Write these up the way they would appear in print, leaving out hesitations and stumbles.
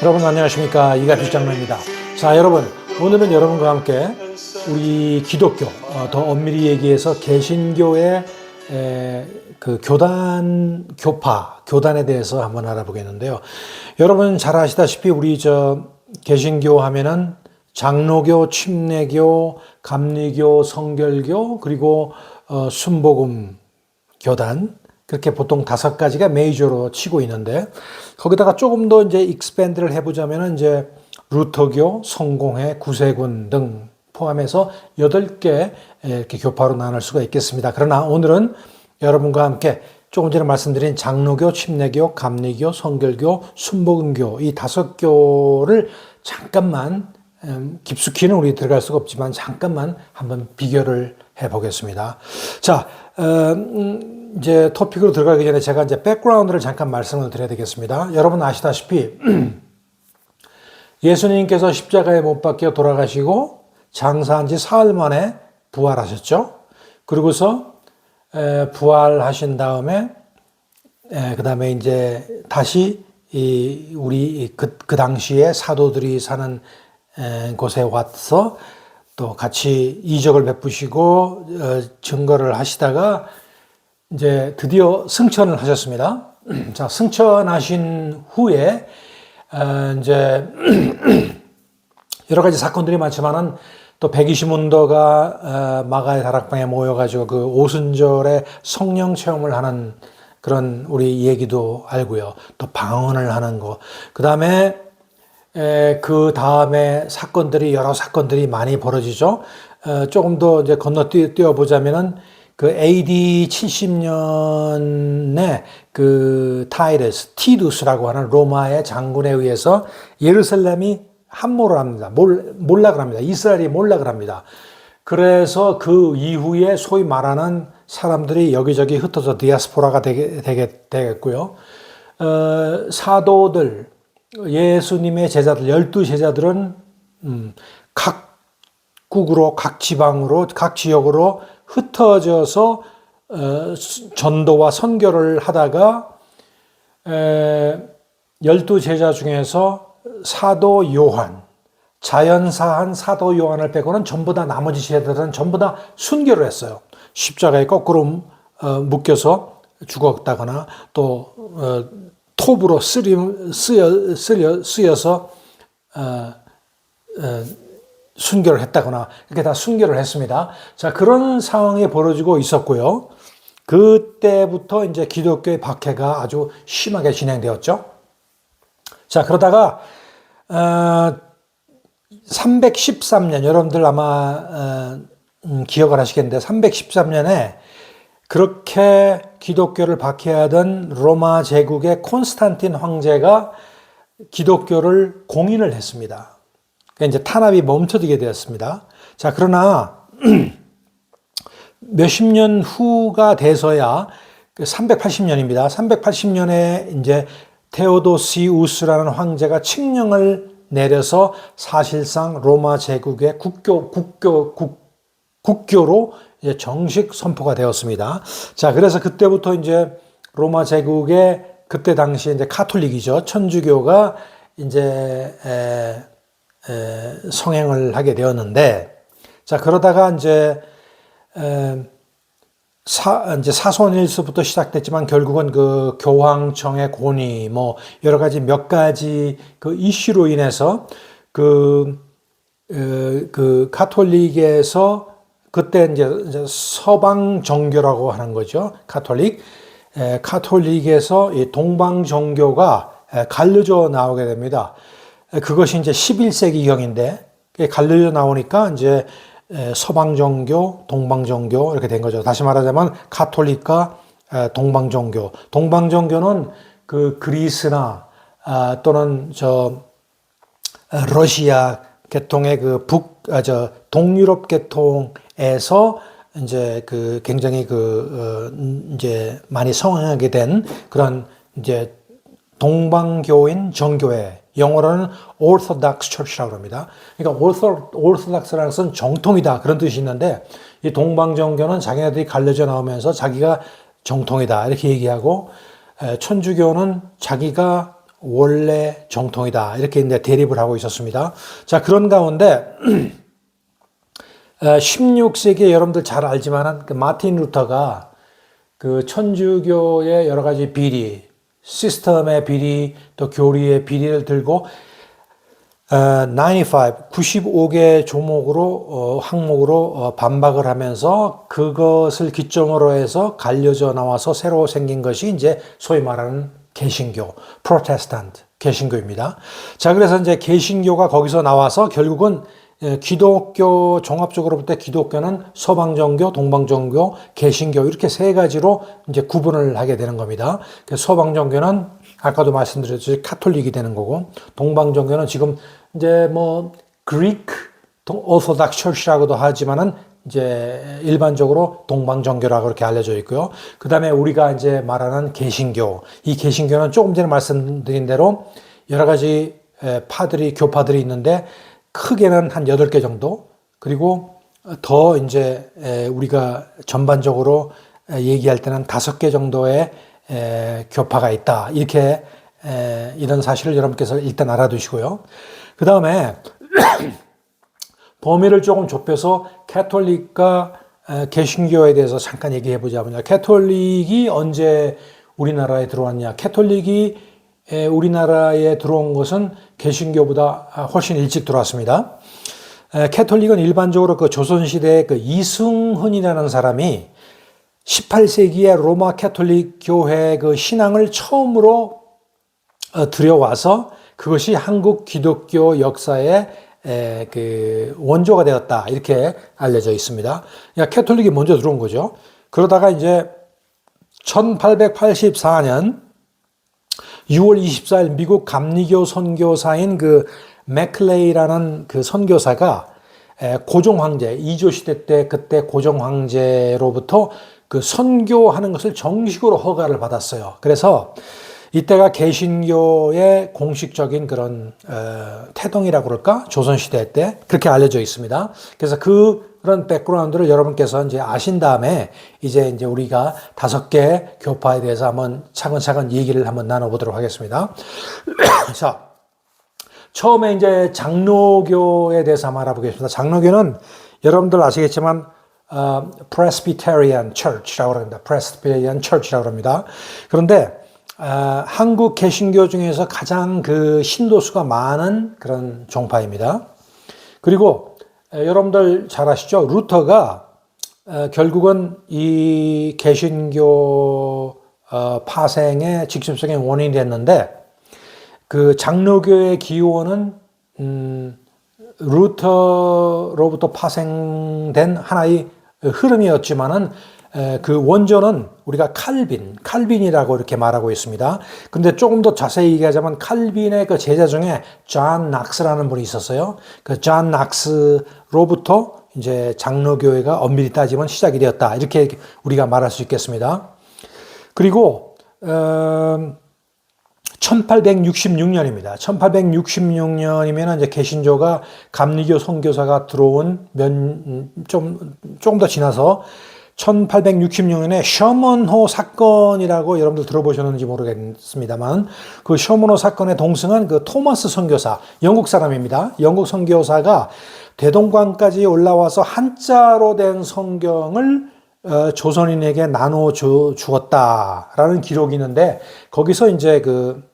여러분 안녕하십니까, 이가필 장로입니다. 자, 여러분, 오늘은 여러분과 함께 우리 기독교, 더 엄밀히 얘기해서 개신교의 그 교단에 대해서 한번 알아보겠는데요. 여러분 잘 아시다시피 우리 개신교 하면은 장로교, 침례교, 감리교, 성결교, 그리고 순복음 교단, 그렇게 보통 5가지가 메이저로 치고 있는데, 거기다가 조금 더 이제 익스밴드를 해보자면은 이제 루터교, 성공회, 구세군 등 포함해서 8개 이렇게 교파로 나눌 수가 있겠습니다. 그러나 오늘은 여러분과 함께 조금 전에 말씀드린 장로교, 침례교, 감리교, 성결교, 순복음교 이 5교를 잠깐만, 깊숙이는 우리 들어갈 수가 없지만 잠깐만 한번 비교를 해보겠습니다. 자, 이제 토픽으로 들어가기 전에 제가 이제 백그라운드를 잠깐 말씀을 드려야 되겠습니다. 여러분 아시다시피 예수님께서 십자가에 못 박혀 돌아가시고 장사한 지 사흘 만에 부활하셨죠. 그러고서 부활하신 다음에 그 다음에 이제 다시 우리 그 당시에 사도들이 사는 곳에 와서 또 같이 이적을 베푸시고 증거를 하시다가 이제 드디어 승천을 하셨습니다. 자, 승천하신 후에 이제 여러 가지 사건들이 많지만은 또 120문도가 마가의 다락방에 모여가지고 그 오순절에 성령 체험을 하는 그런 우리 얘기도 알고요. 또 방언을 하는 거. 그 다음에 여러 사건들이 많이 벌어지죠. 조금 더 이제 건너뛰어 보자면은 그 AD 70년에 그 티두스라고 하는 로마의 장군에 의해서 예루살렘이 함몰을 합니다. 몰락을 합니다. 이스라엘이 몰락을 합니다. 그래서 그 이후에 소위 말하는 사람들이 여기저기 흩어져 디아스포라가 되겠고요. 사도들, 예수님의 제자들, 12제자들은 각국으로, 각 지방으로, 각 지역으로 흩어져서 전도와 선교를 하다가 12제자 중에서 사도 요한, 자연사한 사도 요한을 빼고는 전부 다 나머지 제자들은 전부 다 순교를 했어요. 십자가에 거꾸로 묶여서 죽었다거나 또 톱으로 쓰여서 순교를 했다거나 이렇게 다 순교를 했습니다. 자, 그런 상황이 벌어지고 있었고요. 그때부터 이제 기독교의 박해가 아주 심하게 진행되었죠. 자, 그러다가 313년, 여러분들 아마 기억을 하시겠는데 313년에 그렇게 기독교를 박해하던 로마 제국의 콘스탄틴 황제가 기독교를 공인을 했습니다. 이제 탄압이 멈춰지게 되었습니다. 자, 그러나 몇십 년 후가 돼서야 380년입니다. 380년에 이제 테오도시우스라는 황제가 칙령을 내려서 사실상 로마 제국의 국교로 이제 정식 선포가 되었습니다. 자, 그래서 그때부터 이제 로마 제국의 그때 당시 이제 카톨릭이죠. 천주교가 이제 성행을 하게 되었는데, 자, 그러다가 이제 사손일서부터 시작됐지만 결국은 그 교황청의 권위, 뭐 여러 가지 몇 가지 그 이슈로 인해서 그 카톨릭에서 그때 이제 서방 종교라고 하는 거죠. 카톨릭에서 이 동방 종교가 갈려져 나오게 됩니다. 그것이 이제 11세기경인데 갈려져 나오니까 이제 서방 종교, 동방 종교 이렇게 된 거죠. 다시 말하자면 가톨릭과 동방 종교. 동방 종교는 그 그리스나 또는 러시아 계통의 그 동유럽 계통에서 이제 그 굉장히 이제 많이 성행하게 된 그런 이제 동방교인 정교회, 영어로는 Orthodox Church라고 합니다. 그러니까 Orthodox라는 것은 정통이다 그런 뜻이 있는데, 이 동방정교는 자기네들이 갈려져 나오면서 자기가 정통이다 이렇게 얘기하고, 천주교는 자기가 원래 정통이다. 이렇게 이제 대립을 하고 있었습니다. 자, 그런 가운데 16세기에 여러분들 잘 알지만은 그 마틴 루터가 그 천주교의 여러 가지 비리, 시스템의 비리, 또 교리의 비리를 들고 95개 조목으로 항목으로 반박을 하면서 그것을 기점으로 해서 갈려져 나와서 새로 생긴 것이 이제 소위 말하는 개신교, 프로테스탄트 개신교입니다. 자, 그래서 이제 개신교가 거기서 나와서 결국은 기독교 종합적으로 볼 때 기독교는 서방정교, 동방정교, 개신교 이렇게 세 가지로 이제 구분을 하게 되는 겁니다. 서방정교는 아까도 말씀드렸듯이 카톨릭이 되는 거고, 동방정교는 지금 이제 뭐 그리크 오소닥스 처치라고도 하지만은 이제 일반적으로 동방정교라고 그렇게 알려져 있고요. 그다음에 우리가 이제 말하는 개신교, 이 개신교는 조금 전에 말씀드린 대로 여러 가지 파들이 교파들이 있는데 크게는 한 8개 정도, 그리고 더 이제 우리가 전반적으로 얘기할 때는 5개 정도의 교파가 있다. 이렇게 이런 사실을 여러분께서 일단 알아두시고요. 그 다음에 범위를 조금 좁혀서 캐톨릭과 개신교에 대해서 잠깐 얘기해 보자면요. 캐톨릭이 언제 우리나라에 들어왔냐? 캐톨릭이 우리나라에 들어온 것은 개신교보다 훨씬 일찍 들어왔습니다. 캐톨릭은 일반적으로 그 조선시대에 그 이승훈이라는 사람이 18세기에 로마 캐톨릭 교회 그 신앙을 처음으로 들여와서 그것이 한국 기독교 역사의 그 원조가 되었다. 이렇게 알려져 있습니다. 그러니까 캐톨릭이 먼저 들어온 거죠. 그러다가 이제 1884년 6월 24일 미국 감리교 선교사인 그 맥클레이라는 그 선교사가 고종 황제, 이조 시대 때 그때 고종 황제로부터 그 선교하는 것을 정식으로 허가를 받았어요. 그래서 이때가 개신교의 공식적인 그런 태동이라고 그럴까? 조선시대 때 그렇게 알려져 있습니다. 그래서 그런 백그라운드를 여러분께서 이제 아신 다음에 이제 우리가 5개 교파에 대해서 한번 차근차근 얘기를 한번 나눠보도록 하겠습니다. 자, 처음에 이제 장로교에 대해서 한번 알아보겠습니다. 장로교는 여러분들 아시겠지만 Presbyterian Church라고 합니다. Presbyterian Church라고 합니다. 그런데 한국 개신교 중에서 가장 그 신도수가 많은 그런 종파입니다. 그리고 여러분들 잘 아시죠? 루터가 결국은 이 개신교 파생의 직접적인 원인이 됐는데 그 장로교의 기원은 루터로부터 파생된 하나의 흐름이었지만은 그 원조는 우리가 칼빈이라고 이렇게 말하고 있습니다. 근데 조금 더 자세히 얘기하자면 칼빈의 그 제자 중에 존 낙스라는 분이 있었어요. 그 존 낙스로부터 이제 장로교회가 엄밀히 따지면 시작이 되었다. 이렇게 우리가 말할 수 있겠습니다. 그리고 1866년입니다. 1866년이면 이제 개신교가 감리교 선교사가 들어온 조금 더 지나서 1866년에 셔먼호 사건이라고 여러분들 들어보셨는지 모르겠습니다만 그 셔먼호 사건의 동승은 그 토마스 선교사, 영국 사람입니다. 영국 선교사가 대동강까지 올라와서 한자로 된 성경을 조선인에게 나눠 주었다라는 기록이 있는데 거기서 이제 그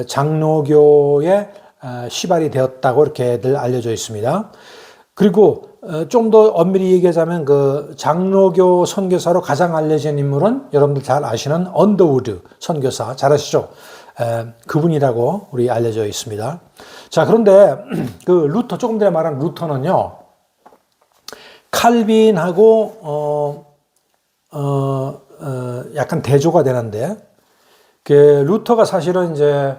장로교의 시발이 되었다고 이렇게들 알려져 있습니다. 그리고 좀 더 엄밀히 얘기하자면 그 장로교 선교사로 가장 알려진 인물은 여러분들 잘 아시는 언더우드 선교사 잘 아시죠? 그분이라고 우리 알려져 있습니다. 자, 그런데 그 루터 조금 전에 말한 루터는요 칼빈하고 약간 대조가 되는데 그 루터가 사실은 이제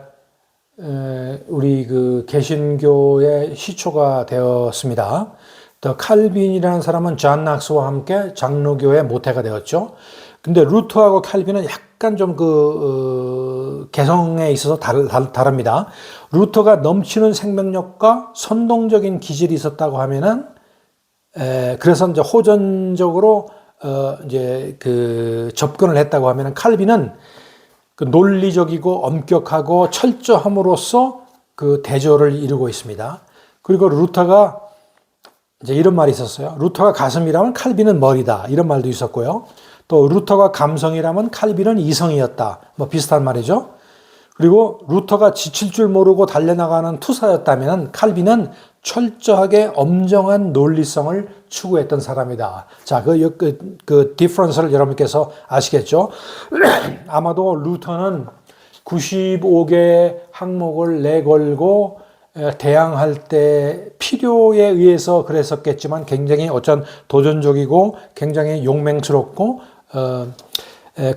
우리 그 개신교의 시초가 되었습니다. 또 칼빈이라는 사람은 존 낙스와 함께 장로교의 모태가 되었죠. 근데 루터하고 칼빈은 약간 좀 개성에 있어서 다릅니다. 루터가 넘치는 생명력과 선동적인 기질이 있었다고 하면은 그래서 이제 호전적으로 이제 그 접근을 했다고 하면은 칼빈은 그 논리적이고 엄격하고 철저함으로써 그 대조를 이루고 있습니다. 그리고 루터가 이제 이런 말이 있었어요. 루터가 가슴이라면 칼빈은 머리다. 이런 말도 있었고요. 또 루터가 감성이라면 칼빈은 이성이었다. 뭐 비슷한 말이죠. 그리고 루터가 지칠 줄 모르고 달려나가는 투사였다면 칼빈은 철저하게 엄정한 논리성을 추구했던 사람이다. 자, 그 디퍼런스를 여러분께서 아시겠죠? 아마도 루터는 95개 항목을 내걸고 대항할 때 필요에 의해서 그랬었겠지만 굉장히 어쩐 도전적이고 굉장히 용맹스럽고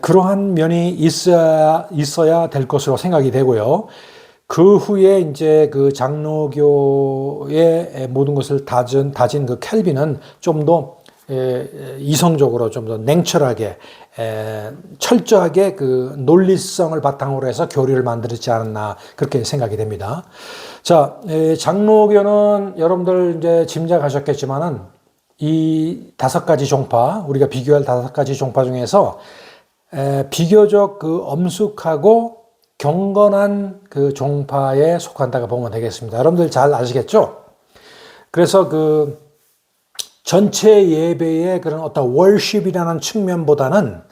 그러한 면이 있어야 될 것으로 생각이 되고요. 그 후에 이제 그 장로교의 모든 것을 다진 그 캘빈은 좀 더 이성적으로 좀 더 냉철하게 철저하게 그 논리성을 바탕으로 해서 교리를 만들었지 않았나 그렇게 생각이 됩니다. 자, 장로교는 여러분들 이제 짐작하셨겠지만은 이 5가지 종파, 우리가 비교할 5가지 종파 중에서 비교적 그 엄숙하고 경건한 그 종파에 속한다고 보면 되겠습니다. 여러분들 잘 아시겠죠? 그래서 그 전체 예배의 그런 어떤 월십이라는 측면보다는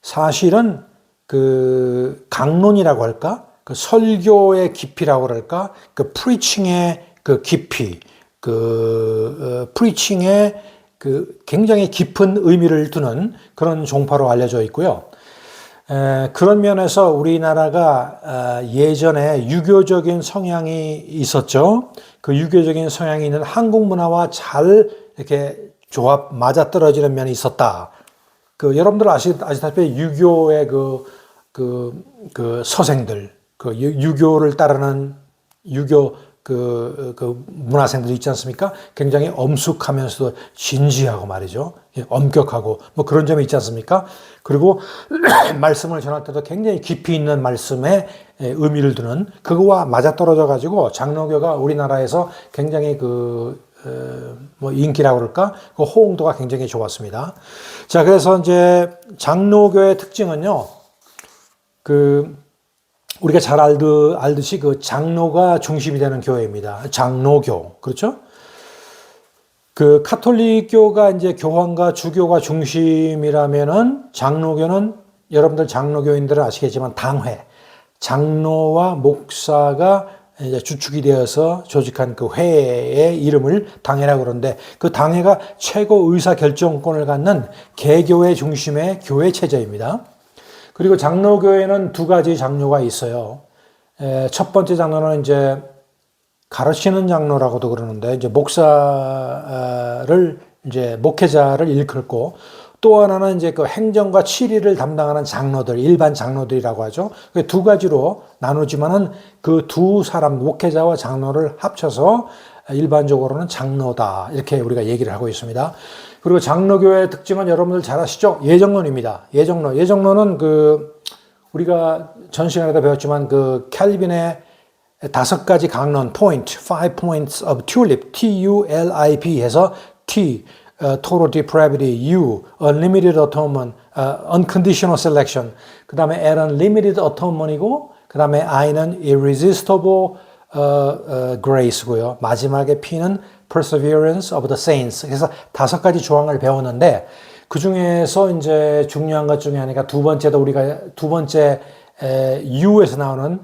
사실은 그 강론이라고 할까? 그 설교의 깊이라고 그럴까? 그 프리칭의 그 깊이, 프리칭의 그 굉장히 깊은 의미를 두는 그런 종파로 알려져 있고요. 그런 면에서 우리나라가 예전에 유교적인 성향이 있었죠. 그 유교적인 성향이 있는 한국 문화와 잘 이렇게 맞아떨어지는 면이 있었다. 그 여러분들 아시다시피 유교의 그 서생들, 그 유교를 따르는 유교 그 문화생들이 있지 않습니까? 굉장히 엄숙하면서도 진지하고 말이죠. 엄격하고 뭐 그런 점이 있지 않습니까? 그리고 말씀을 전할 때도 굉장히 깊이 있는 말씀에 의미를 두는 그거와 맞아떨어져 가지고 장로교가 우리나라에서 굉장히 뭐 인기라고 그럴까? 그 호응도가 굉장히 좋았습니다. 자, 그래서 이제 장로교의 특징은요. 우리가 잘 알듯이 그 장로가 중심이 되는 교회입니다. 장로교. 그렇죠? 그 카톨릭교가 이제 교황과 주교가 중심이라면은 장로교는 여러분들 장로교인들은 아시겠지만 당회. 장로와 목사가 이제 주축이 되어서 조직한 그 회의 이름을 당회라고 그러는데 그 당회가 최고 의사 결정권을 갖는 개교회 중심의 교회 체제입니다. 그리고 장로교회는 2가지 장로가 있어요. 첫 번째 장로는 이제 가르치는 장로라고도 그러는데 이제 목회자를 일컫고 또 하나는 이제 그 행정과 치리를 담당하는 장로들, 일반 장로들이라고 하죠. 2가지로 나누지만은 그 2사람, 목회자와 장로를 합쳐서 일반적으로는 장로다. 이렇게 우리가 얘기를 하고 있습니다. 그리고 장로교의 특징은 여러분들 잘 아시죠? 예정론입니다. 예정론은 우리가 전 시간에도 배웠지만 그 캘빈의 5가지 강론, five points of tulip, T-U-L-I-P 해서 T, total depravity, U, unlimited atonement, unconditional selection, 그 다음에 L은 limited atonement이고, 그 다음에 I는 irresistible grace고요. 마지막에 P는 perseverance of the saints. 그래서 5가지 조항을 배웠는데 그 중에서 이제 중요한 것 중에 하나가 두 번째 U에서 나오는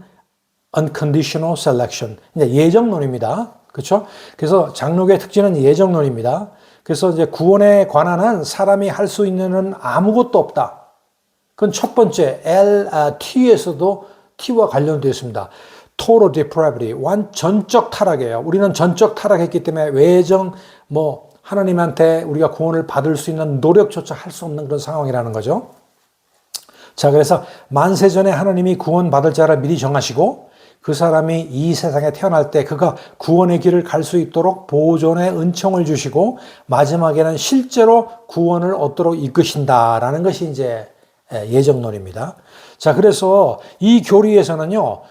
unconditional selection. 이제 예정론입니다. 그렇죠? 그래서 장로교의 특징은 예정론입니다. 그래서 이제 구원에 관한 사람이 할 수 있는 아무것도 없다. 그건 첫 번째 T에서도 T와 관련되어 있습니다. total depravity, 전적 타락이에요. 우리는 전적 타락했기 때문에 하나님한테 우리가 구원을 받을 수 있는 노력조차 할 수 없는 그런 상황이라는 거죠. 자, 그래서 만세전에 하나님이 구원받을 자를 미리 정하시고 그 사람이 이 세상에 태어날 때 그가 구원의 길을 갈 수 있도록 보존의 은총을 주시고 마지막에는 실제로 구원을 얻도록 이끄신다라는 것이 이제 예정론입니다. 자, 그래서 이 교리에서는요,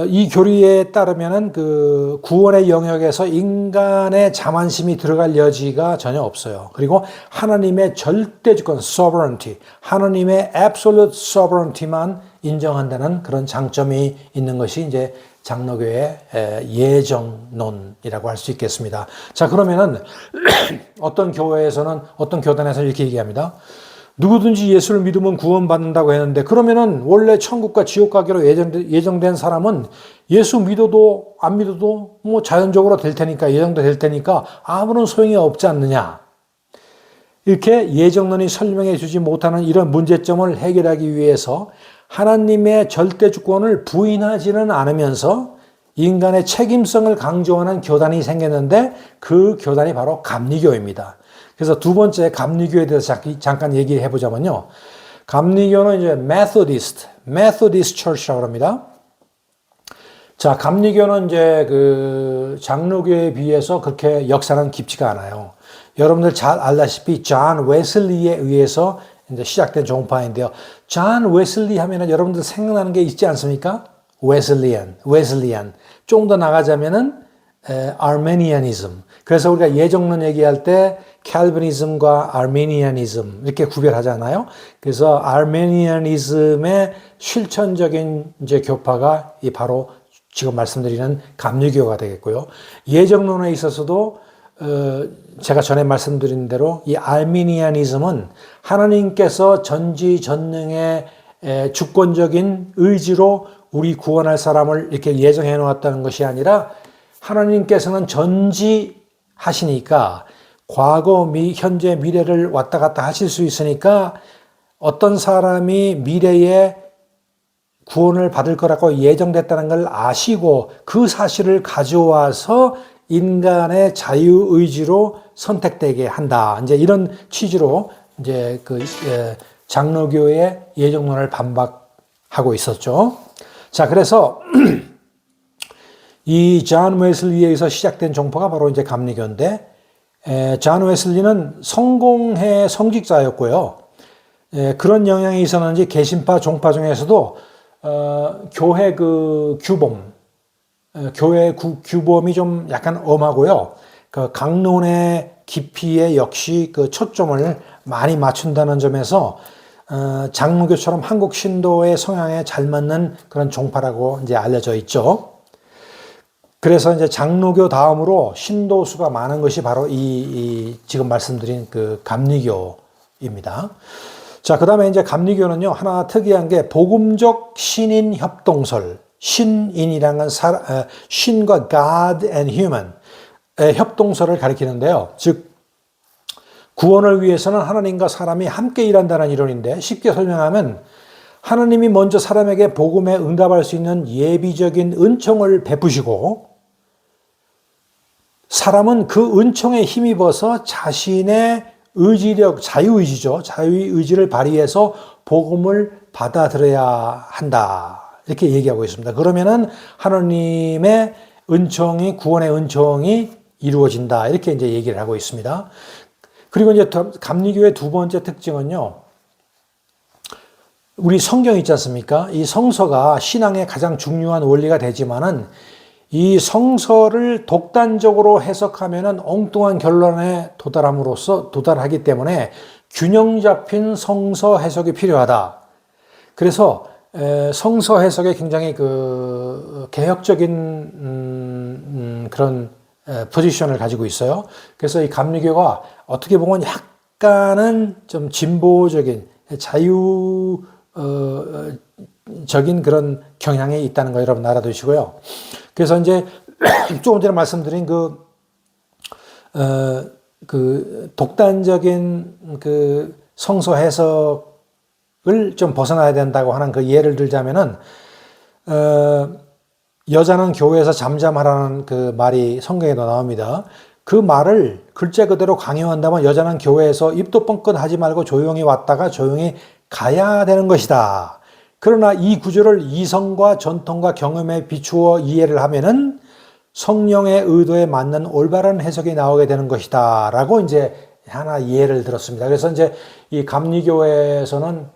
이 교리에 따르면은 그 구원의 영역에서 인간의 자만심이 들어갈 여지가 전혀 없어요. 그리고 하나님의 절대 주권, sovereignty, 하나님의 absolute sovereignty만 인정한다는 그런 장점이 있는 것이 이제 장로교의 예정론이라고 할 수 있겠습니다. 자, 그러면은 어떤 교회에서는, 어떤 교단에서는 이렇게 얘기합니다. 누구든지 예수를 믿으면 구원받는다고 했는데, 그러면은 원래 천국과 지옥 가기로 예정된 사람은 예수 믿어도 안 믿어도 뭐 자연적으로 될 테니까, 예정될 테니까 아무런 소용이 없지 않느냐. 이렇게 예정론이 설명해 주지 못하는 이런 문제점을 해결하기 위해서 하나님의 절대 주권을 부인하지는 않으면서 인간의 책임성을 강조하는 교단이 생겼는데, 그 교단이 바로 감리교입니다. 그래서 두 번째 감리교에 대해서 잠깐 얘기해 보자면요. 감리교는 이제 Methodist Church라고 합니다. 자, 감리교는 이제 그 장로교에 비해서 그렇게 역사는 깊지가 않아요. 여러분들 잘 알다시피 존 웨슬리에 의해서 이제 시작된 종파인데요. 존 웨슬리 하면은 여러분들 생각나는 게 있지 않습니까? 웨슬리안. 좀 더 나가자면은 아르메니아니즘. 그래서 우리가 예정론 얘기할 때 칼비니즘과 아르메니아니즘 이렇게 구별하잖아요. 그래서 아르메니아니즘의 실천적인 이제 교파가 이 바로 지금 말씀드리는 감리교가 되겠고요. 예정론에 있어서도 제가 전에 말씀드린 대로 이 아르메니아니즘은 하나님께서 전지전능의 주권적인 의지로 우리 구원할 사람을 이렇게 예정해 놓았다는 것이 아니라, 하나님께서는 전지하시니까 과거, 현재, 미래를 왔다 갔다 하실 수 있으니까 어떤 사람이 미래에 구원을 받을 거라고 예정됐다는 걸 아시고 그 사실을 가져와서 인간의 자유의지로 선택되게 한다. 이제 이런 취지로 이제 그 장로교의 예정론을 반박하고 있었죠. 자, 그래서 이 존 웨슬리에 의해서 시작된 종파가 바로 이제 감리교인데, 존 웨슬리는 성공회 성직자였고요. 그런 영향이 있었는지 개신파 종파 중에서도 교회 그 규범, 교회 규범이 좀 약간 엄하고요. 그 강론의 깊이에 역시 그 초점을 많이 맞춘다는 점에서 장로교처럼 한국 신도의 성향에 잘 맞는 그런 종파라고 이제 알려져 있죠. 그래서 이제 장로교 다음으로 신도수가 많은 것이 바로 이 지금 말씀드린 그 감리교입니다. 자, 그 다음에 이제 감리교는요, 하나 특이한 게 복음적 신인 협동설, 신인이라는 건 신과 God and human 의 협동설을 가리키는데요. 즉, 구원을 위해서는 하나님과 사람이 함께 일한다는 이론인데, 쉽게 설명하면 하나님이 먼저 사람에게 복음에 응답할 수 있는 예비적인 은총을 베푸시고, 사람은 그 은총에 힘입어서 자신의 의지력, 자유의지죠. 자유의지를 발휘해서 복음을 받아들여야 한다. 이렇게 얘기하고 있습니다. 그러면은 하나님의 은총이, 구원의 은총이 이루어진다. 이렇게 이제 얘기를 하고 있습니다. 그리고 이제 감리교의 두 번째 특징은요, 우리 성경 있지 않습니까? 이 성서가 신앙의 가장 중요한 원리가 되지만은, 이 성서를 독단적으로 해석하면은 엉뚱한 결론에 도달하기 때문에 균형 잡힌 성서 해석이 필요하다. 그래서 성서 해석에 굉장히 그 개혁적인 그런 포지션을 가지고 있어요. 그래서 이 감리교가 어떻게 보면 약간은 좀 진보적인 자유적인 그런 경향이 있다는 거 여러분 알아두시고요. 그래서 이제 조금 전에 말씀드린 그 독단적인 그 성서 해석을 좀 벗어나야 된다고 하는 그 예를 들자면은, 여자는 교회에서 잠잠하라는 그 말이 성경에도 나옵니다. 그 말을 글자 그대로 강요한다면 여자는 교회에서 입도 뻥끗 하지 말고 조용히 왔다가 조용히 가야 되는 것이다. 그러나 이 구절을 이성과 전통과 경험에 비추어 이해를 하면은 성령의 의도에 맞는 올바른 해석이 나오게 되는 것이다. 라고 이제 하나 이해를 들었습니다. 그래서 이제 이 감리교에서는,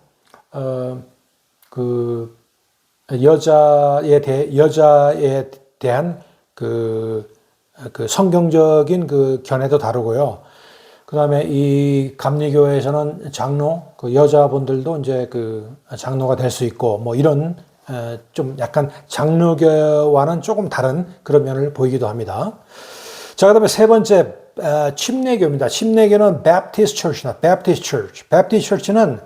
그 여자에 대한 그 성경적인 그 견해도 다르고요. 그다음에 이 감리교회에서는 장로, 그 여자분들도 이제 그 장로가 될 수 있고 뭐 이런 좀 약간 장로교와는 조금 다른 그런 면을 보이기도 합니다. 자, 그다음에 세 번째 침례교입니다. 침례교는 Baptist Church나 Baptist Church. Baptist Church는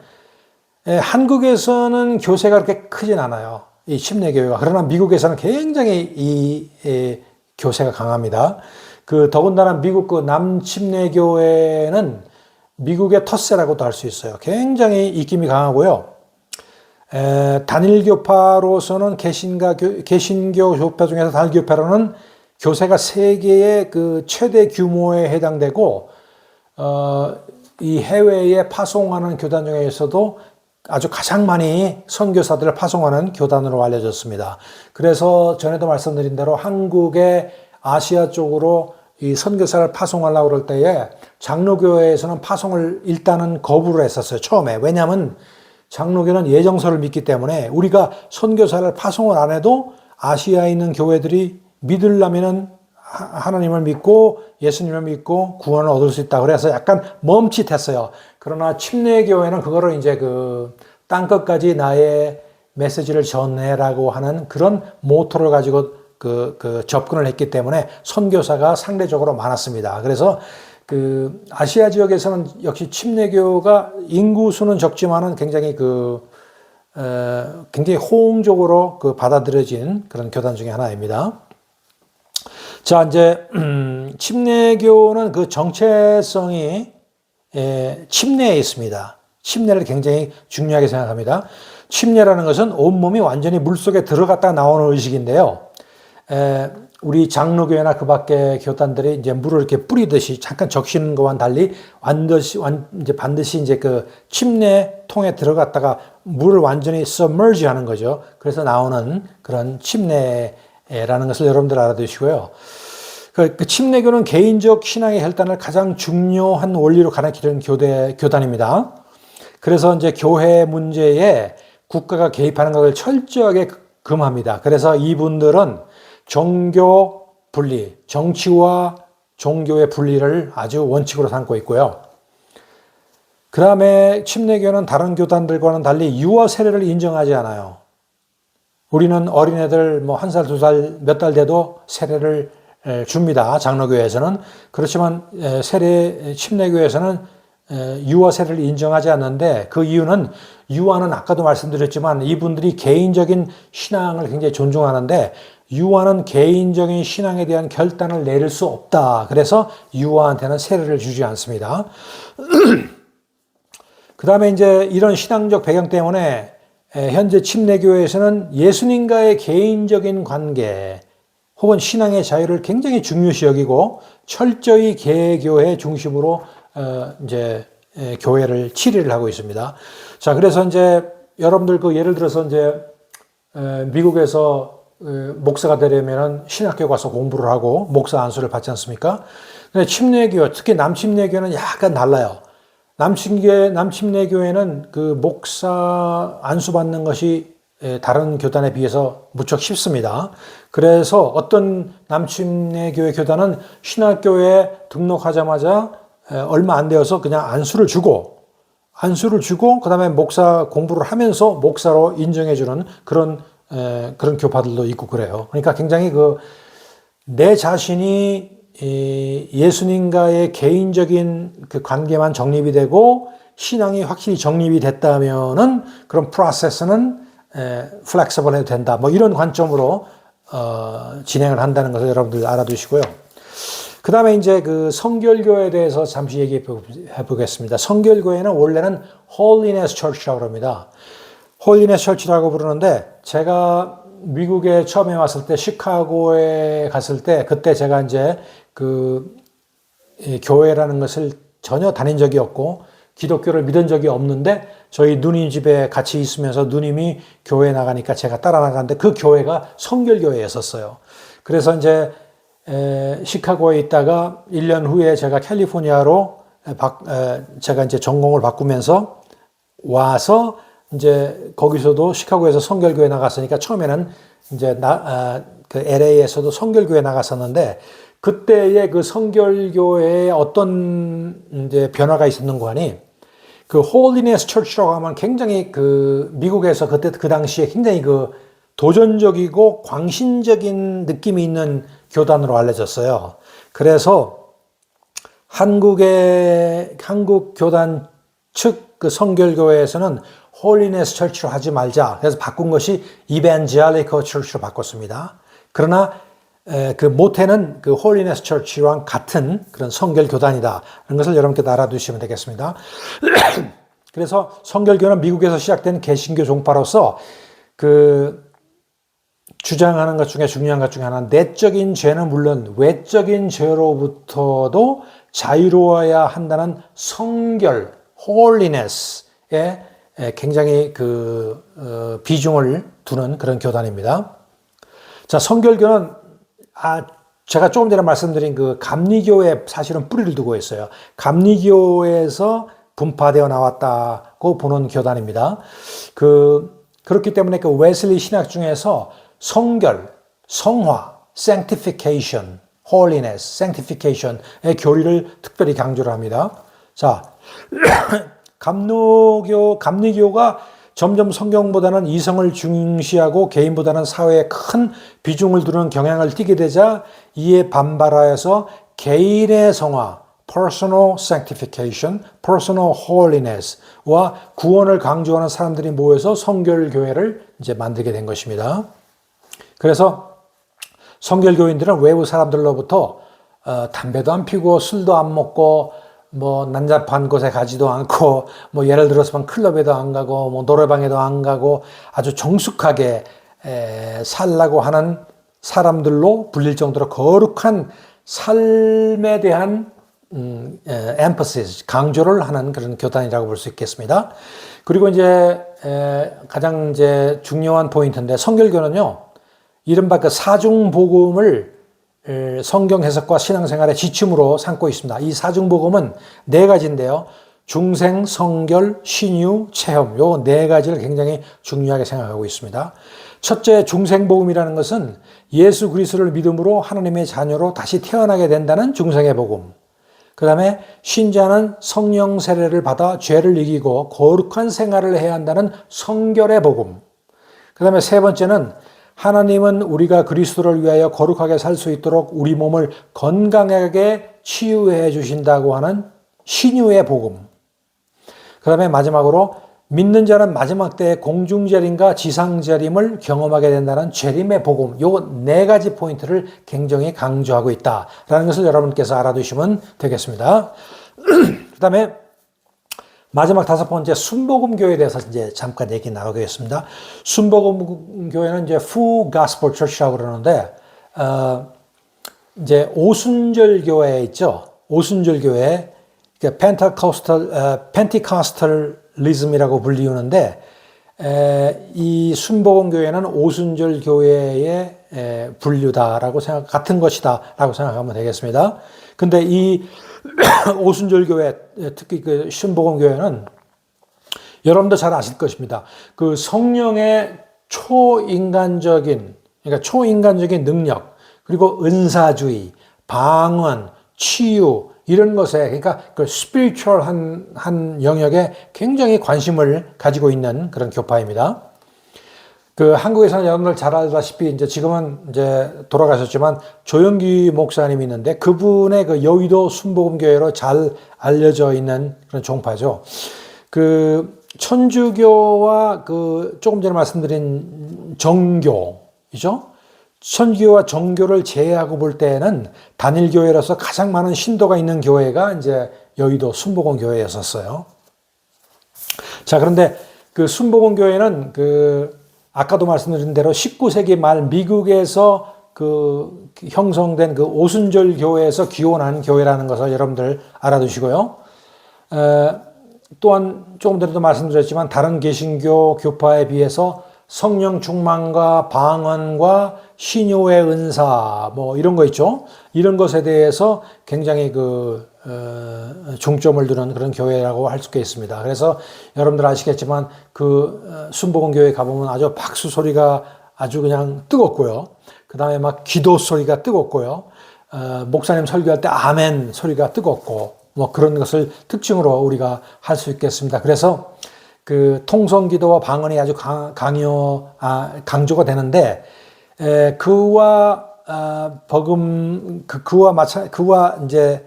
한국에서는 교세가 그렇게 크진 않아요. 이 침례교회가. 그러나 미국에서는 굉장히 이 교세가 강합니다. 그 더군다나 미국 그 남침례교회는 미국의 텃세라고도 할 수 있어요. 굉장히 입김이 강하고요. 단일교파로서는 개신교 교파 중에서 단일교파로는 교세가 세계의 그 최대 규모에 해당되고 이 해외에 파송하는 교단 중에서도 아주 가장 많이 선교사들을 파송하는 교단으로 알려졌습니다. 그래서 전에도 말씀드린 대로 한국의 아시아 쪽으로 이 선교사를 파송하려고 그럴 때에 장로교회에서는 파송을 일단은 거부를 했었어요. 처음에. 왜냐하면 장로교는 예정서를 믿기 때문에 우리가 선교사를 파송을 안 해도 아시아에 있는 교회들이 믿으려면은 하나님을 믿고 예수님을 믿고 구원을 얻을 수 있다. 그래서 약간 멈칫했어요. 그러나 침례교회는 그거를 이제 그 땅끝까지 나의 메시지를 전해라고 하는 그런 모토를 가지고 그 접근을 했기 때문에 선교사가 상대적으로 많았습니다. 그래서 그 아시아 지역에서는 역시 침례교가 인구수는 적지만은 굉장히 굉장히 호응적으로 그 받아들여진 그런 교단 중에 하나입니다. 자, 이제 침례교는 그 정체성이 침례에 있습니다. 침례를 굉장히 중요하게 생각합니다. 침례라는 것은 온몸이 완전히 물속에 들어갔다 나오는 의식인데요. 우리 장로교회나 그 밖의 교단들이 이제 물을 이렇게 뿌리듯이 잠깐 적시는 것과는 달리 반드시 이제 그 침례통에 들어갔다가 물을 완전히 submerge 하는 거죠. 그래서 나오는 그런 침례라는 것을 여러분들 알아두시고요. 그 침례교는 개인적 신앙의 혈단을 가장 중요한 원리로 가르치는 교단입니다. 그래서 이제 교회 문제에 국가가 개입하는 것을 철저하게 금합니다. 그래서 이분들은 종교 분리, 정치와 종교의 분리를 아주 원칙으로 삼고 있고요. 그 다음에 침례교는 다른 교단들과는 달리 유아 세례를 인정하지 않아요. 우리는 어린애들 뭐 1살, 2살, 몇 달 돼도 세례를 줍니다. 장로교회에서는. 그렇지만 침례교회에서는 유아 세례를 인정하지 않는데 그 이유는 유아는 아까도 말씀드렸지만 이분들이 개인적인 신앙을 굉장히 존중하는데 유아는 개인적인 신앙에 대한 결단을 내릴 수 없다. 그래서 유아한테는 세례를 주지 않습니다. 그 다음에 이제 이런 신앙적 배경 때문에 현재 침례교회에서는 예수님과의 개인적인 관계 혹은 신앙의 자유를 굉장히 중요시 여기고 철저히 개교회 중심으로 이제 교회를 치리를 하고 있습니다. 자, 그래서 이제 여러분들 그 예를 들어서 이제 미국에서 목사가 되려면 신학교 가서 공부를 하고 목사 안수를 받지 않습니까? 근데 침례교, 특히 남침례교는 약간 달라요. 남침례교회는 그 목사 안수 받는 것이 다른 교단에 비해서 무척 쉽습니다. 그래서 어떤 남침례교회 교단은 신학교에 등록하자마자 얼마 안 되어서 그냥 안수를 주고 그다음에 목사 공부를 하면서 목사로 인정해주는 그런 교파들도 있고 그래요. 그러니까 굉장히 내 자신이 예수님과의 개인적인 그 관계만 정립이 되고 신앙이 확실히 정립이 됐다면은 그런 프로세스는 플렉서블 해도 된다. 뭐 이런 관점으로 진행을 한다는 것을 여러분들 알아두시고요. 그 다음에 이제 그 성결교회에 대해서 잠시 얘기해 보겠습니다. 성결교회는 원래는 Holiness Church라고 합니다. Holiness Church라고 부르는데 제가 미국에 처음에 왔을 때 시카고에 갔을 때 그때 제가 이제 그 교회라는 것을 전혀 다닌 적이 없고 기독교를 믿은 적이 없는데 저희 누님 집에 같이 있으면서 누님이 교회 나가니까 제가 따라 나갔는데 그 교회가 성결교회였었어요. 그래서 이제 시카고에 있다가 1년 후에 제가 캘리포니아로 제가 이제 전공을 바꾸면서 와서 이제 거기서도 시카고에서 성결교회 나갔으니까 처음에는 이제 그 LA에서도 성결교회 나갔었는데 그때의 그 성결교회에 어떤 이제 변화가 있었는가 하니, 그 홀리네스 처치라고 하면 굉장히 그 미국에서 그때 그 당시에 굉장히 그 도전적이고 광신적인 느낌이 있는 교단으로 알려졌어요. 그래서 한국 교단 측 그 성결교회에서는 홀리네스 처치로 하지 말자. 그래서 바꾼 것이 이벤젤리컬 처치로 바꿨습니다. 그러나 그 모태는 그 홀리네스 처치랑 같은 그런 성결교단이다. 이런 것을 여러분께 알아두시면 되겠습니다. 그래서 성결교는 미국에서 시작된 개신교 종파로서 그 주장하는 것 중에 중요한 것 중에 하나는 내적인 죄는 물론 외적인 죄로부터도 자유로워야 한다는 성결, 홀리네스에 굉장히 그 비중을 두는 그런 교단입니다. 자, 성결교는 제가 조금 전에 말씀드린 그 감리교에 사실은 뿌리를 두고 있어요. 감리교에서 분파되어 나왔다고 보는 교단입니다. 그렇기 때문에 그 웨슬리 신학 중에서 성결, 성화, sanctification, holiness, sanctification의 교리를 특별히 강조를 합니다. 자, 감리교가 점점 성경보다는 이성을 중시하고 개인보다는 사회에 큰 비중을 두는 경향을 띠게 되자 이에 반발하여서 개인의 성화, personal sanctification, personal holiness와 구원을 강조하는 사람들이 모여서 성결교회를 이제 만들게 된 것입니다. 그래서 성결교인들은 외부 사람들로부터 담배도 안 피고 술도 안 먹고 뭐 난잡한 곳에 가지도 않고 뭐 예를 들어서 클럽에도 안 가고 뭐 노래방에도 안 가고 아주 정숙하게 살라고 하는 사람들로 불릴 정도로 거룩한 삶에 대한 emphasis, 강조를 하는 그런 교단이라고 볼 수 있겠습니다. 그리고 이제 가장 이제 중요한 포인트인데 성결교는요, 이른바 그 사중복음을 성경 해석과 신앙생활의 지침으로 삼고 있습니다. 이 사중복음은 네 가지인데요. 중생, 성결, 신유, 체험, 요 네 가지를 굉장히 중요하게 생각하고 있습니다. 첫째, 중생복음이라는 것은 예수 그리스도를 믿음으로 하나님의 자녀로 다시 태어나게 된다는 중생의 복음. 그 다음에 신자는 성령 세례를 받아 죄를 이기고 거룩한 생활을 해야 한다는 성결의 복음. 그 다음에 세 번째는 하나님은 우리가 그리스도를 위하여 거룩하게 살 수 있도록 우리 몸을 건강하게 치유해 주신다고 하는 신유의 복음. 그 다음에 마지막으로 믿는 자는 마지막 때에 공중재림과 지상재림을 경험하게 된다는 재림의 복음. 요 네 가지 포인트를 굉장히 강조하고 있다라는 것을 여러분께서 알아두시면 되겠습니다. 그 다음에 마지막 다섯 번째 순복음 교회에 대해서 이제 잠깐 얘기 나누겠습니다. 순복음 교회는 이제 Full Gospel Church라고 그러는데, 이제 오순절 교회 있죠. 오순절 교회, 펜티코스탈리즘이라고 불리우는데, 이 순복음 교회는 오순절 교회의 분류다라고 같은 것이다라고 생각하면 되겠습니다. 근데 이 오순절 교회, 특히 그 순복음 교회는 여러분도 잘 아실 것입니다. 그 성령의 초인간적인 능력, 그리고 은사주의, 방언, 치유, 이런 것에, 그러니까 그 스피리추얼한 영역에 굉장히 관심을 가지고 있는 그런 교파입니다. 그 한국에서는 여러분들 잘 알다시피 이제 지금은 이제 돌아가셨지만 조영기 목사님이 있는데 그분의 그 여의도 순복음교회로 잘 알려져 있는 그런 종파죠. 그 천주교와 그 조금 전에 말씀드린 정교이죠. 천주교와 정교를 제외하고 볼 때에는 단일교회로서 가장 많은 신도가 있는 교회가 이제 여의도 순복음교회였었어요. 자, 그런데 그 순복음교회는 아까도 말씀드린 대로 19세기 말 미국에서 형성된 그 오순절 교회에서 기원한 교회라는 것을 여러분들 알아두시고요. 또한 조금 전에도 말씀드렸지만 다른 개신교 교파에 비해서 성령 충만과 방언과 신유의 은사 뭐 이런 거 있죠. 이런 것에 대해서 굉장히 중점을 두는 그런 교회라고 할 수 있습니다. 그래서 여러분들 아시겠지만 순복음 교회 가보면 아주 박수 소리가 아주 그냥 뜨겁고요. 그 다음에 막 기도 소리가 뜨겁고요. 목사님 설교할 때 아멘 소리가 뜨겁고 뭐 그런 것을 특징으로 우리가 할 수 있겠습니다. 그래서 그 통성기도와 방언이 아주 강조가 되는데 그와 그와 이제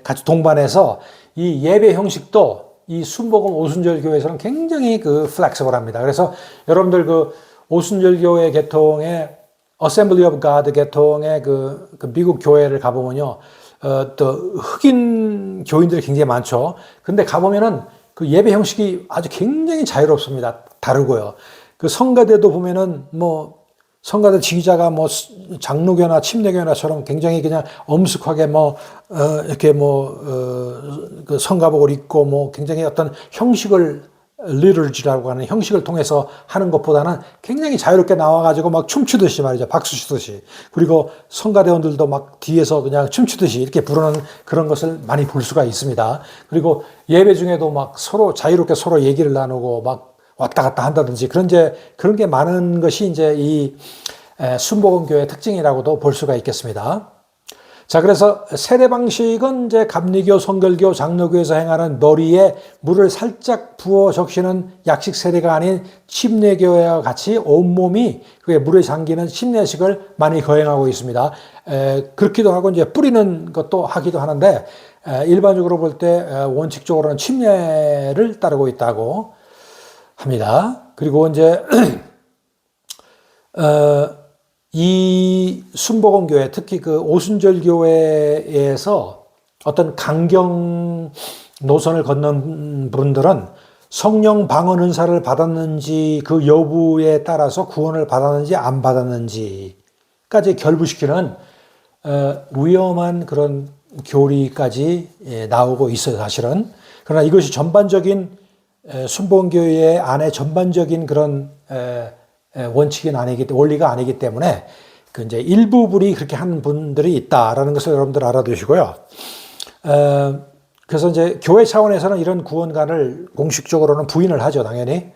같이 동반해서 이 예배 형식도 이 순복음 오순절교회에서는 굉장히 그 플렉서블합니다. 그래서 여러분들 그 오순절교회 계통의 Assembly of God 계통의 그 미국 교회를 가보면요, 또 흑인 교인들이 굉장히 많죠. 근데 가보면은 그 예배 형식이 아주 굉장히 자유롭습니다. 다르고요. 그 성가대도 보면은 뭐 성가대 지휘자가 뭐 장로교나 침례교나처럼 굉장히 그냥 엄숙하게 이렇게 그 성가복을 입고 뭐 굉장히 어떤 형식을 liturgy라고 하는 형식을 통해서 하는 것보다는 굉장히 자유롭게 나와가지고 막 춤추듯이 말이죠. 박수 치듯이. 그리고 성가대원들도 막 뒤에서 그냥 춤추듯이 이렇게 부르는 그런 것을 많이 볼 수가 있습니다. 그리고 예배 중에도 막 서로 자유롭게 서로 얘기를 나누고 막 왔다 갔다 한다든지 그런 게 많은 것이 이제 이 순복음교회의 특징이라고도 볼 수가 있겠습니다. 자, 그래서 세례 방식은 이제 감리교, 성결교, 장로교에서 행하는 머리에 물을 살짝 부어 적시는 약식 세례가 아닌 침례교회와 같이 온몸이 그게 물에 잠기는 침례식을 많이 거행하고 있습니다. 그렇기도 하고 이제 뿌리는 것도 하기도 하는데 일반적으로 볼 때 원칙적으로는 침례를 따르고 있다고 합니다. 그리고 이제 이 순복음교회, 특히 그 오순절교회에서 어떤 강경 노선을 걷는 분들은 성령 방언 은사를 받았는지 그 여부에 따라서 구원을 받았는지 안 받았는지까지 결부시키는 위험한 그런 교리까지 나오고 있어요, 사실은. 그러나 이것이 전반적인 순복음교회 안에 전반적인 그런 원리가 아니기 때문에 그 이제 일부분이 그렇게 하는 분들이 있다라는 것을 여러분들 알아두시고요. 그래서 이제 교회 차원에서는 이런 구원관을 공식적으로는 부인을 하죠, 당연히.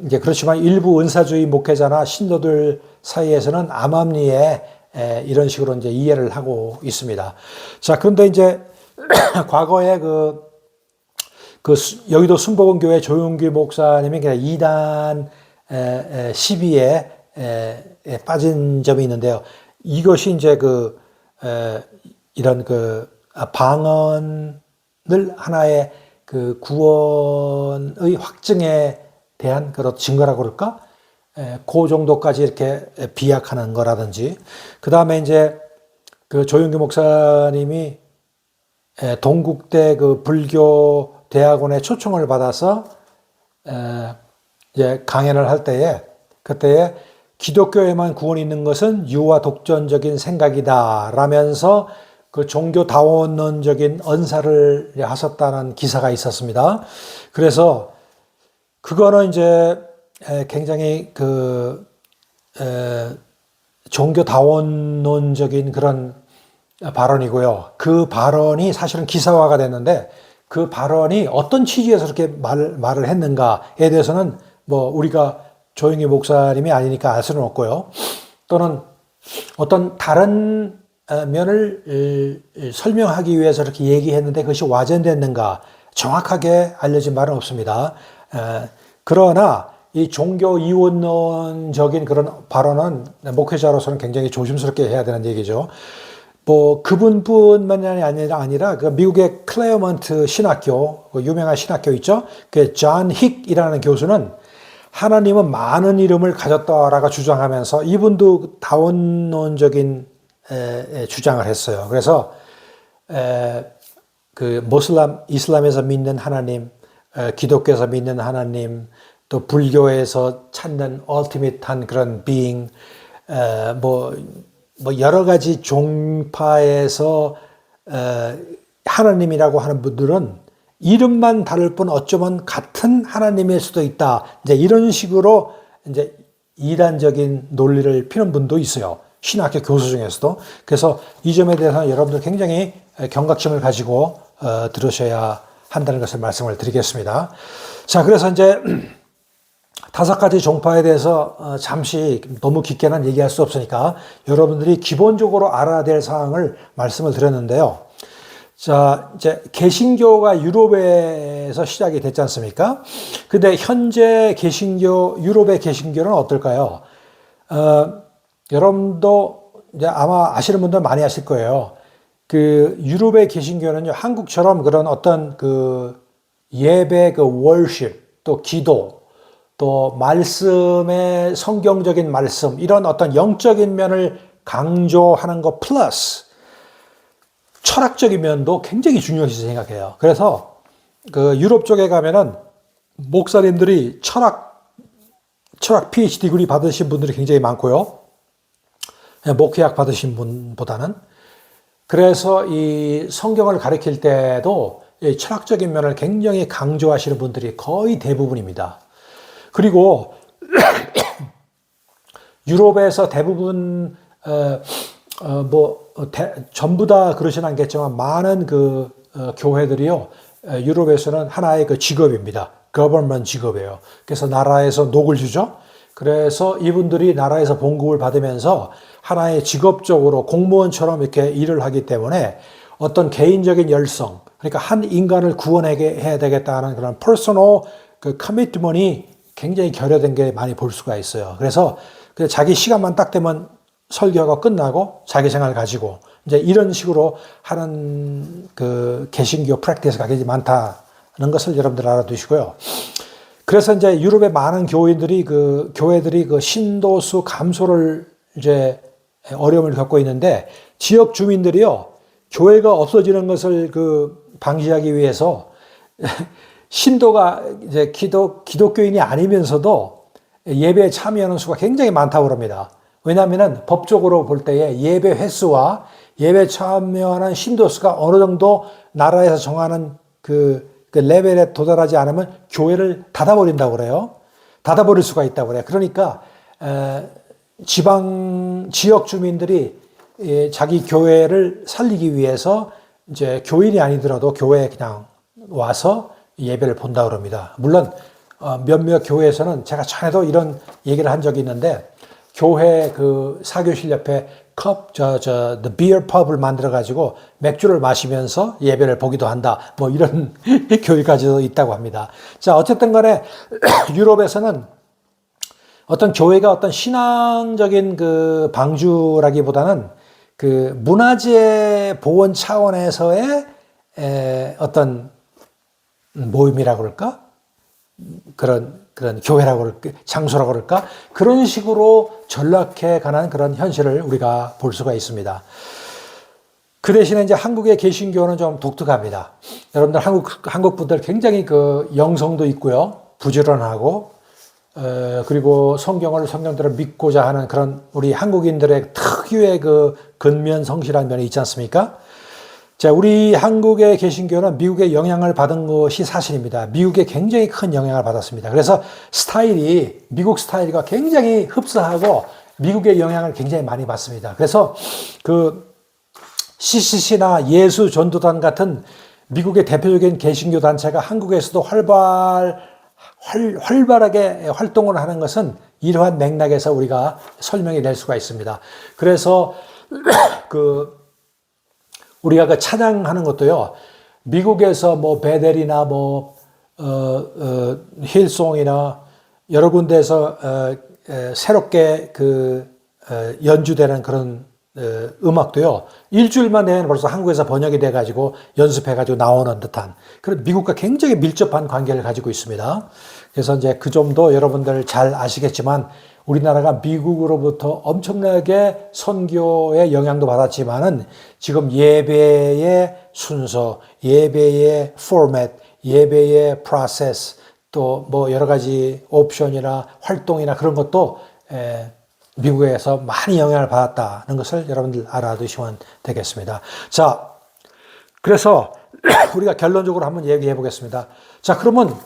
이제 그렇지만 일부 은사주의 목회자나 신도들 사이에서는 암암리에 이런 식으로 이제 이해를 하고 있습니다. 자, 그런데 이제 과거에 여의도 순복음교회 조용규 목사님이 그냥 이단 시비에 빠진 점이 있는데요. 이것이 이제 이런 방언을 하나의 그 구원의 확증에 대한 그런 증거라고 그럴까? 그 정도까지 이렇게 비약하는 거라든지. 그 다음에 이제 그 조용규 목사님이 동국대 그 불교 대학원에 초청을 받아서 이제 강연을 할 때에 그때에 기독교에만 구원이 있는 것은 유아 독전적인 생각이다 라면서 그 종교다원론적인 언사를 하셨다는 기사가 있었습니다. 그래서 그거는 이제 굉장히 종교다원론적인 그런 발언이고요. 그 발언이 사실은 기사화가 됐는데 그 발언이 어떤 취지에서 그렇게 말을 했는가에 대해서는 뭐 우리가 조용히 목사님이 아니니까 알 수는 없고요. 또는 어떤 다른 면을 설명하기 위해서 이렇게 얘기했는데 그것이 와전됐는가 정확하게 알려진 바는 없습니다. 그러나 이 종교 이원론적인 그런 발언은 목회자로서는 굉장히 조심스럽게 해야 되는 얘기죠. 뭐 그분뿐만이 아니라 그 미국의 클레어먼트 신학교, 그 유명한 신학교 있죠. 그 존 힉이라는 교수는 하나님은 많은 이름을 가졌다라고 주장하면서 이분도 다원론적인 주장을 했어요. 그래서 그 이슬람에서 믿는 하나님, 기독교에서 믿는 하나님, 또 불교에서 찾는 ultimate한 그런 being, 뭐 여러 가지 종파에서 하나님이라고 하는 분들은 이름만 다를 뿐 어쩌면 같은 하나님일 수도 있다. 이제 이런 식으로 이제 이단적인 논리를 피는 분도 있어요. 신학교 교수 중에서도. 그래서 이 점에 대해서는 여러분들 굉장히 경각심을 가지고 들으셔야 한다는 것을 말씀을 드리겠습니다. 자, 그래서 이제 다섯 가지 종파에 대해서 잠시 너무 깊게는 얘기할 수 없으니까 여러분들이 기본적으로 알아야 될 사항을 말씀을 드렸는데요. 자, 이제 개신교가 유럽에서 시작이 됐지 않습니까? 근데 현재 유럽의 개신교는 어떨까요? 여러분도 이제 아마 아시는 분들 많이 아실 거예요. 그 유럽의 개신교는요, 한국처럼 그런 어떤 그 예배, 월십, 또 기도, 또 말씀의 성경적인 말씀, 이런 어떤 영적인 면을 강조하는 것 플러스 철학적인 면도 굉장히 중요시 생각해요. 그래서 그 유럽 쪽에 가면은 목사님들이 철학 PhD 디그리 받으신 분들이 굉장히 많고요. 목회학 받으신 분보다는. 그래서 이 성경을 가르칠 때도 이 철학적인 면을 굉장히 강조하시는 분들이 거의 대부분입니다. 그리고 유럽에서 대부분 전부 다 그러진 않겠지만 많은 교회들이요, 유럽에서는 하나의 직업입니다. government 직업이에요. 그래서 나라에서 녹을 주죠. 그래서 이분들이 나라에서 봉급을 받으면서 하나의 직업적으로 공무원처럼 이렇게 일을 하기 때문에 어떤 개인적인 열성, 그러니까 한 인간을 구원하게 해야 되겠다는 그런 퍼스널 커미트먼이 굉장히 결여된 게 많이 볼 수가 있어요. 그래서 자기 시간만 딱 되면 설교가 끝나고 자기 생활 가지고 이제 이런 식으로 하는 개신교 프랙티스가 굉장히 많다는 것을 여러분들 알아두시고요. 그래서 이제 유럽의 많은 교회들이 신도수 감소를 이제 어려움을 겪고 있는데, 지역 주민들이요, 교회가 없어지는 것을 방지하기 위해서 신도가 이제 기독교인이 아니면서도 예배에 참여하는 수가 굉장히 많다고 합니다. 왜냐하면 법적으로 볼 때에 예배 횟수와 예배 참여하는 신도수가 어느 정도 나라에서 정하는 그 레벨에 도달하지 않으면 교회를 닫아버린다고 그래요. 닫아버릴 수가 있다고 그래요. 그러니까 지역 주민들이 자기 교회를 살리기 위해서 이제 교인이 아니더라도 교회에 그냥 와서 예배를 본다고 합니다. 물론 몇몇 교회에서는 제가 전에도 이런 얘기를 한 적이 있는데, 교회 사교실 옆에 the beer pub을 만들어가지고 맥주를 마시면서 예배를 보기도 한다. 뭐 이런 교회까지도 있다고 합니다. 자, 어쨌든 간에 유럽에서는 어떤 교회가 어떤 신앙적인 방주라기보다는 문화재 보원 차원에서의 어떤 모임이라고 그럴까? 그런 교회라고 그럴까? 장소라고 그럴까? 그런 식으로 전락해 가는 그런 현실을 우리가 볼 수가 있습니다. 그 대신에 이제 한국의 개신교는 좀 독특합니다. 여러분들 한국 분들 굉장히 영성도 있고요. 부지런하고, 그리고 성경대로 믿고자 하는 그런 우리 한국인들의 특유의 근면 성실한 면이 있지 않습니까? 자, 우리 한국의 개신교는 미국의 영향을 받은 것이 사실입니다. 미국에 굉장히 큰 영향을 받았습니다. 그래서 미국 스타일과 굉장히 흡사하고 미국의 영향을 굉장히 많이 받습니다. 그래서 CCC나 예수 전도단 같은 미국의 대표적인 개신교 단체가 한국에서도 활발하게 활동을 하는 것은 이러한 맥락에서 우리가 설명이 될 수가 있습니다. 그래서 우리가 찬양하는 것도요, 미국에서 베델이나 힐송이나 여러 군데에서 새롭게 연주되는 그런 음악도요, 일주일만 되면 벌써 한국에서 번역이 돼가지고 연습해가지고 나오는 듯한 그런 미국과 굉장히 밀접한 관계를 가지고 있습니다. 그래서 이제 그 점도 여러분들 잘 아시겠지만, 우리나라가 미국으로부터 엄청나게 선교의 영향도 받았지만은 지금 예배의 순서, 예배의 포맷, 예배의 프로세스, 또 여러 가지 옵션이나 활동이나 그런 것도 미국에서 많이 영향을 받았다는 것을 여러분들 알아두시면 되겠습니다. 자, 그래서 우리가 결론적으로 한번 얘기해 보겠습니다. 자, 그러면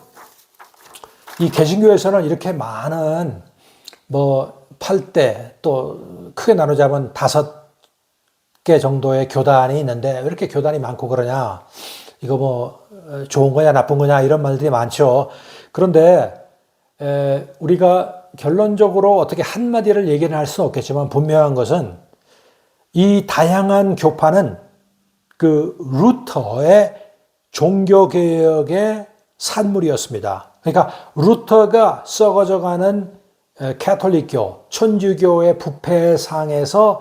이 개신교에서는 이렇게 많은 8대, 또 크게 나누자면 5개 정도의 교단이 있는데 왜 이렇게 교단이 많고 그러냐? 이거 좋은 거냐 나쁜 거냐 이런 말들이 많죠. 그런데 우리가 결론적으로 어떻게 한마디를 얘기는 할 수는 없겠지만 분명한 것은 이 다양한 교파는 그 루터의 종교개혁의 산물이었습니다. 그러니까 루터가 썩어져가는 가톨릭교, 천주교의 부패상에서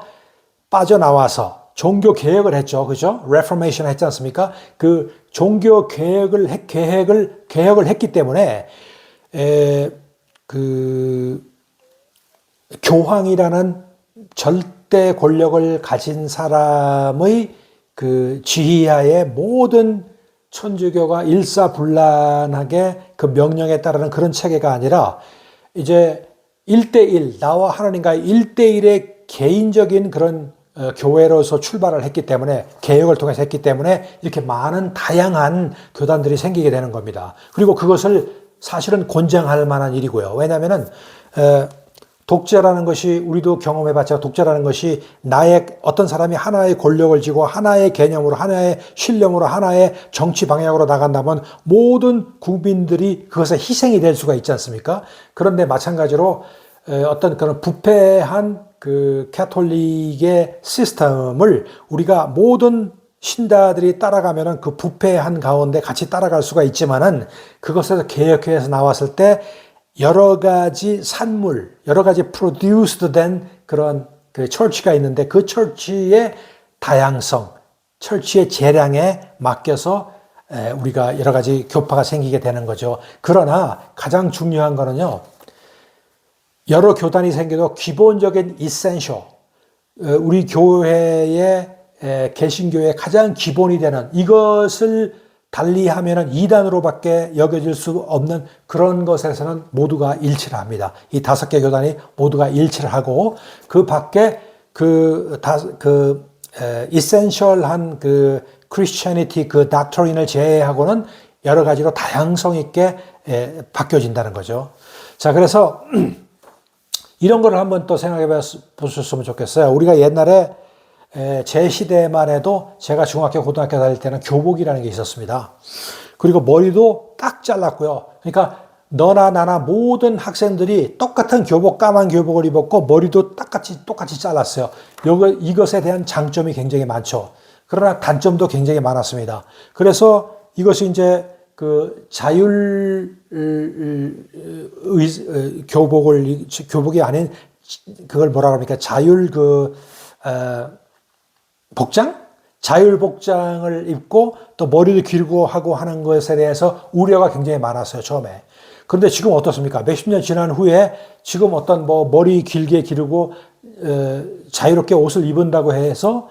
빠져나와서 종교개혁을 했죠. 그죠? 레포메이션 했지 않습니까? 그 종교개혁을 했기 때문에 그 교황이라는 절대 권력을 가진 사람의 그 지휘하에 모든 천주교가 일사불란하게 그 명령에 따르는 그런 체계가 아니라 이제 1대1, 나와 하나님과의 1대1의 개인적인 그런 교회로서 출발을 했기 때문에, 개혁을 통해서 했기 때문에 이렇게 많은 다양한 교단들이 생기게 되는 겁니다. 그리고 그것을 사실은 권장할 만한 일이고요. 왜냐하면은 독재라는 것이, 우리도 경험해봤자 독재라는 것이 나의 어떤 사람이 하나의 권력을 쥐고 하나의 개념으로, 하나의 신념으로, 하나의 정치 방향으로 나간다면 모든 국민들이 그것에 희생이 될 수가 있지 않습니까? 그런데 마찬가지로 어떤 그런 부패한 그 가톨릭의 시스템을 우리가 모든 신자들이 따라가면은 그 부패한 가운데 같이 따라갈 수가 있지만은 그것에서 개혁해서 나왔을 때 여러 가지 산물, 여러 가지 produced 된 그런 그 처치가 있는데 그 처치의 다양성, 처치의 재량에 맡겨서 우리가 여러 가지 교파가 생기게 되는 거죠. 그러나 가장 중요한 거는요, 여러 교단이 생겨도 기본적인 essential, 우리 교회의 개신교의 가장 기본이 되는 이것을 달리하면은 이단으로밖에 여겨질 수 없는 그런 것에서는 모두가 일치를 합니다. 이 5개 교단이 모두가 일치를 하고 그 밖에 essential한 그 Christianity 그 doctrine을 제외하고는 여러 가지로 다양성 있게 바뀌어진다는 거죠. 자, 그래서 이런 걸 한번 또 생각해 보셨으면 좋겠어요. 우리가 옛날에 제 시대만 해도 제가 중학교, 고등학교 다닐 때는 교복이라는 게 있었습니다. 그리고 머리도 딱 잘랐고요. 그러니까 너나 나나 모든 학생들이 똑같은 교복, 까만 교복을 입었고 머리도 똑같이 잘랐어요. 이것에 대한 장점이 굉장히 많죠. 그러나 단점도 굉장히 많았습니다. 그래서 이것이 이제 그 교복이 아닌 그걸 뭐라 그럽니까? 자율복장을 입고 또 머리를 길고 하고 하는 것에 대해서 우려가 굉장히 많았어요, 처음에. 그런데 지금 어떻습니까? 몇십 년 지난 후에 지금 어떤 머리 길게 기르고 자유롭게 옷을 입은다고 해서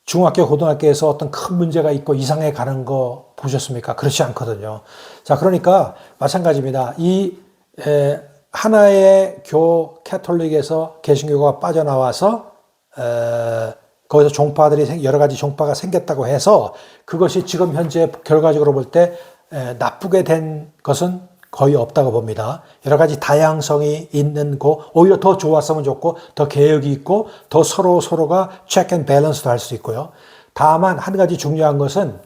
중학교, 고등학교에서 어떤 큰 문제가 있고 이상해 가는 거 보셨습니까? 그렇지 않거든요. 자, 그러니까 마찬가지입니다. 이 하나의 가톨릭에서 개신교가 빠져나와서 거기서 종파들이 여러 가지 종파가 생겼다고 해서 그것이 지금 현재 결과적으로 볼 때 나쁘게 된 것은 거의 없다고 봅니다. 여러 가지 다양성이 있는 거, 오히려 더 좋았으면 좋고 더 개혁이 있고 더 서로가 체크 앤 밸런스도 할 수 있고요. 다만 한 가지 중요한 것은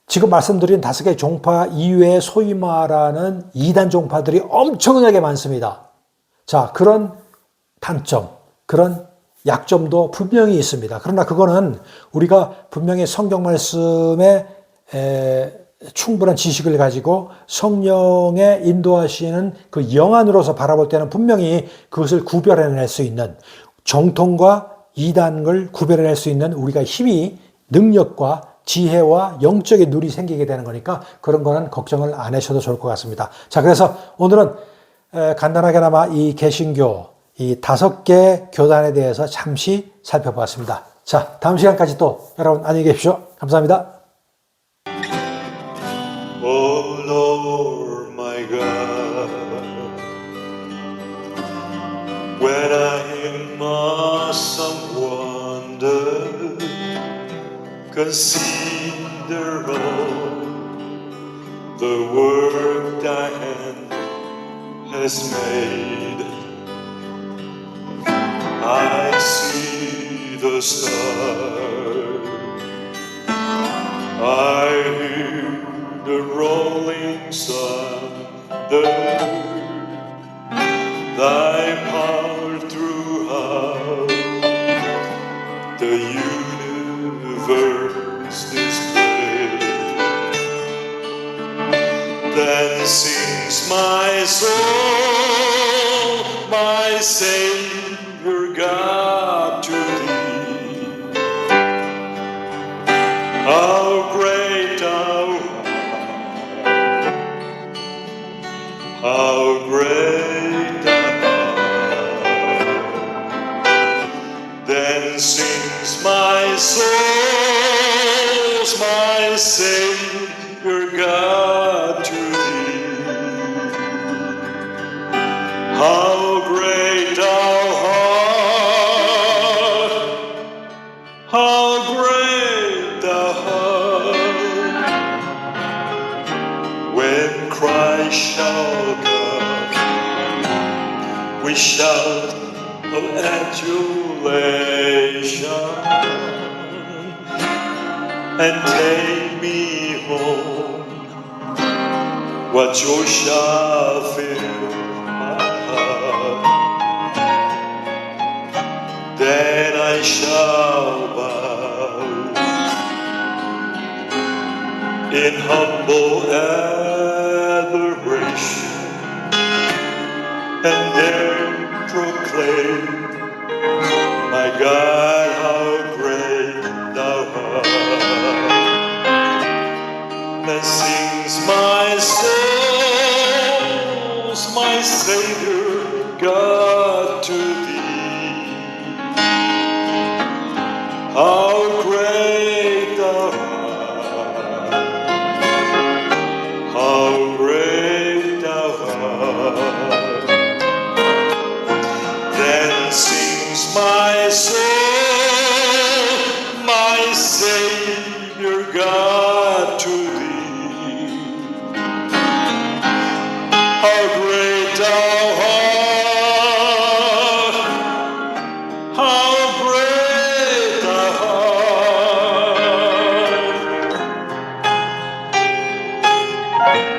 지금 말씀드린 5개 종파 이외에 소위 말하는 이단 종파들이 엄청나게 많습니다. 자, 그런 단점, 그런 약점도 분명히 있습니다. 그러나 그거는 우리가 분명히 성경 말씀에 충분한 지식을 가지고 성령의 인도하시는 그 영안으로서 바라볼 때는 분명히 그것을 구별해낼 수 있는, 정통과 이단을 구별해낼 수 있는 우리가 힘이, 능력과 지혜와 영적인 눈이 생기게 되는 거니까 그런 거는 걱정을 안 하셔도 좋을 것 같습니다. 자, 그래서 오늘은 간단하게나마 이 개신교 이 5개 교단에 대해서 잠시 살펴보았습니다. 자, 다음 시간까지 또 여러분 안녕히 계십시오. 감사합니다. Oh Lord my God, when I in awesome wonder consider all the work thy hand has made, I see the stars, I hear the rolling thunder, thy power throughout the universe displayed. Then sings my soul, my Savior God, to thee. How great thou art, how great thou art. Then sings my soul, my Savior God, to thee. How great thou art, how great thou art. When Christ shall come, we shout of adulation, and take me home. What joy shall fill my heart? Then I shall bow in humble adoration, and there proclaim, my God, how great thou art. Then sings my soul, my Savior God, to thee. How great thou art, how great thou art. Then sings my soul, my Savior God, to thee. How great thou art, how great thou art.